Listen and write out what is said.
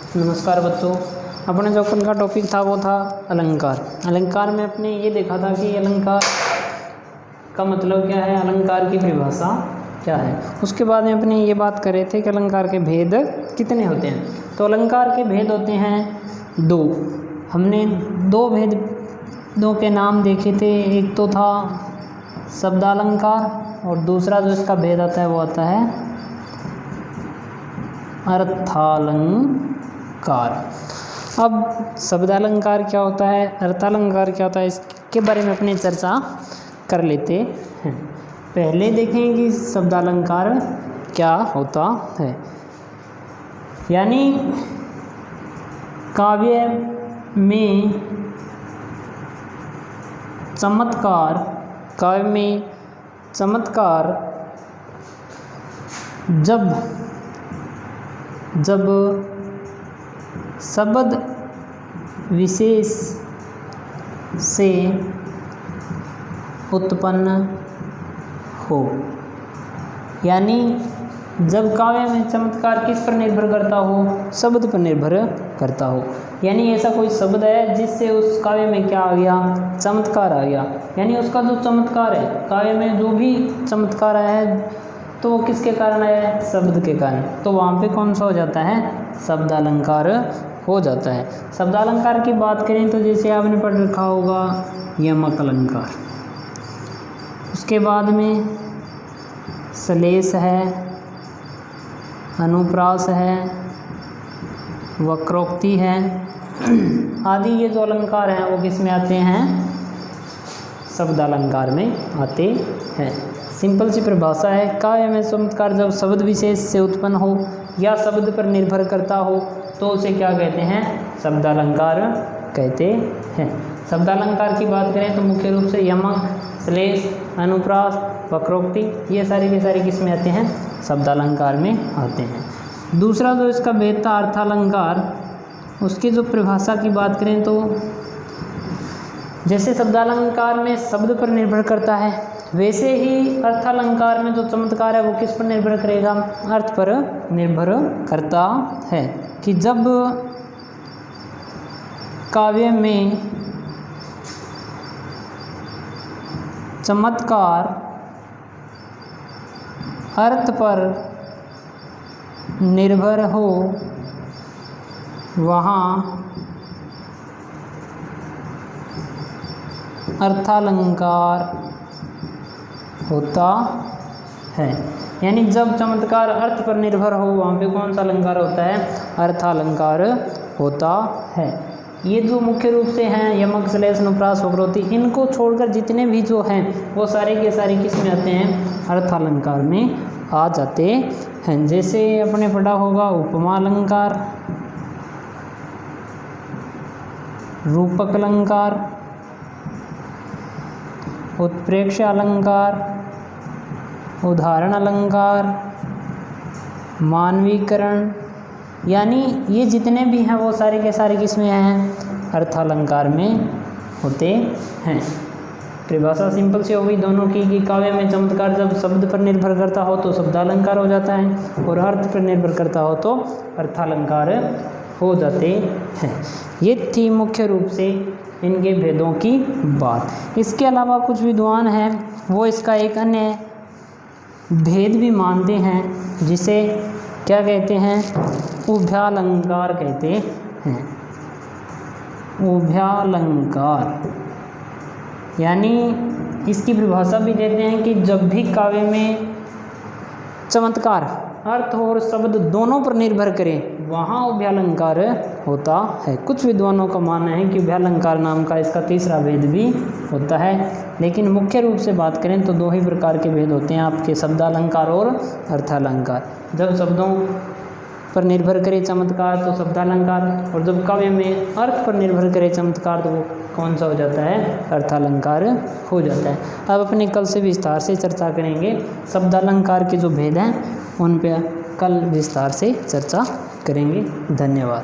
नमस्कार बच्चों। अपने जो कल का टॉपिक था वो था अलंकार। अलंकार में अपने ये देखा था कि अलंकार का मतलब क्या है, अलंकार की परिभाषा क्या है। उसके बाद में अपने ये बात कर रहे थे कि अलंकार के भेद कितने होते हैं। तो अलंकार के भेद होते हैं दो। हमने दो भेदों के नाम देखे थे। एक तो था शब्दालंकार और दूसरा जो इसका भेद आता है वो आता है अर्थालंकार। अब शब्दालंकार क्या होता है, अर्थालंकार क्या होता है, इसके बारे में अपने चर्चा कर लेते हैं। पहले देखें कि शब्दालंकार क्या होता है। यानी काव्य में चमत्कार, काव्य में चमत्कार जब शब्द विशेष से उत्पन्न हो। यानी जब काव्य में चमत्कार किस पर निर्भर करता हो, शब्द पर निर्भर करता हो। यानी ऐसा कोई शब्द है जिससे उस काव्य में क्या आ गया, चमत्कार आ गया। यानी उसका जो चमत्कार है, काव्य में जो भी चमत्कार आया है तो वो किसके कारण आया है, शब्द के कारण। तो वहाँ पे कौन सा हो जाता है, शब्दालंकार हो जाता है। शब्दालंकार की बात करें तो जैसे आपने पढ़ रखा होगा यमक अलंकार, उसके बाद में श्लेष है, अनुप्रास है, वक्रोक्ति है आदि। ये जो अलंकार हैं वो किस में आते हैं, शब्दालंकार में आते हैं। सिंपल सी परिभाषा है, काव्य में चमत्कार जब शब्द विशेष से उत्पन्न हो या शब्द पर निर्भर करता हो तो उसे क्या कहते हैं, शब्दालंकार कहते हैं। शब्दालंकार की बात करें तो मुख्य रूप से यमक, श्लेष, अनुप्रास, वक्रोक्ति ये सारे के सारे किस में आते हैं, शब्दालंकार में आते हैं। दूसरा जो इसका भेद था अर्थालंकार, उसकी जो परिभाषा की बात करें तो जैसे शब्दालंकार में शब्द पर निर्भर करता है, वैसे ही अर्थालंकार में जो चमत्कार है वो किस पर निर्भर करेगा, अर्थ पर निर्भर करता है। कि जब काव्य में चमत्कार अर्थ पर निर्भर हो, वहाँ अर्थालंकार होता है। यानी जब चमत्कार अर्थ पर निर्भर हो वहाँ पे कौन सा अलंकार होता है, अर्थालंकार होता है। ये जो मुख्य रूप से हैं यमक, श्लेष, अनुप्रास, वक्रोक्ति, इनको छोड़कर जितने भी जो हैं वो सारे के सारे किस में आते हैं, अर्थालंकार में आ जाते हैं। जैसे अपने पढ़ा होगा उपमा अलंकार, रूपक अलंकार, उत्प्रेक्ष्य अलंकार, उदाहरण अलंकार, मानवीकरण। यानी ये जितने भी हैं वो सारे के सारे किस में हैं, अर्थालंकार में होते हैं। परिभाषा सिंपल सी हो गई दोनों की कि काव्य में चमत्कार जब शब्द पर निर्भर करता हो तो शब्दालंकार हो जाता है और अर्थ पर निर्भर करता हो तो अर्थालंकार हो जाते हैं। ये थी मुख्य रूप से इनके भेदों की बात। इसके अलावा कुछ विद्वान हैं वो इसका एक अन्य भेद भी मानते हैं जिसे क्या कहते हैं, उभयालंकार कहते हैं। उभयालंकार यानी इसकी परिभाषा भी देते हैं कि जब भी काव्य में चमत्कार अर्थ और शब्द दोनों पर निर्भर करें वहाँ उभयालंकार होता है। कुछ विद्वानों का मानना है कि उभयालंकार नाम का इसका तीसरा भेद भी होता है, लेकिन मुख्य रूप से बात करें तो दो ही प्रकार के भेद होते हैं आपके, शब्दालंकार और अर्थालंकार। जब शब्दों पर निर्भर करे चमत्कार तो शब्दालंकार, और जब काव्य में अर्थ पर निर्भर करे चमत्कार तो वो कौन सा हो जाता है, अर्थालंकार हो जाता है। अब अपने कल से विस्तार से चर्चा करेंगे शब्दालंकार के जो भेद हैं उन पर कल विस्तार से चर्चा करेंगे। धन्यवाद।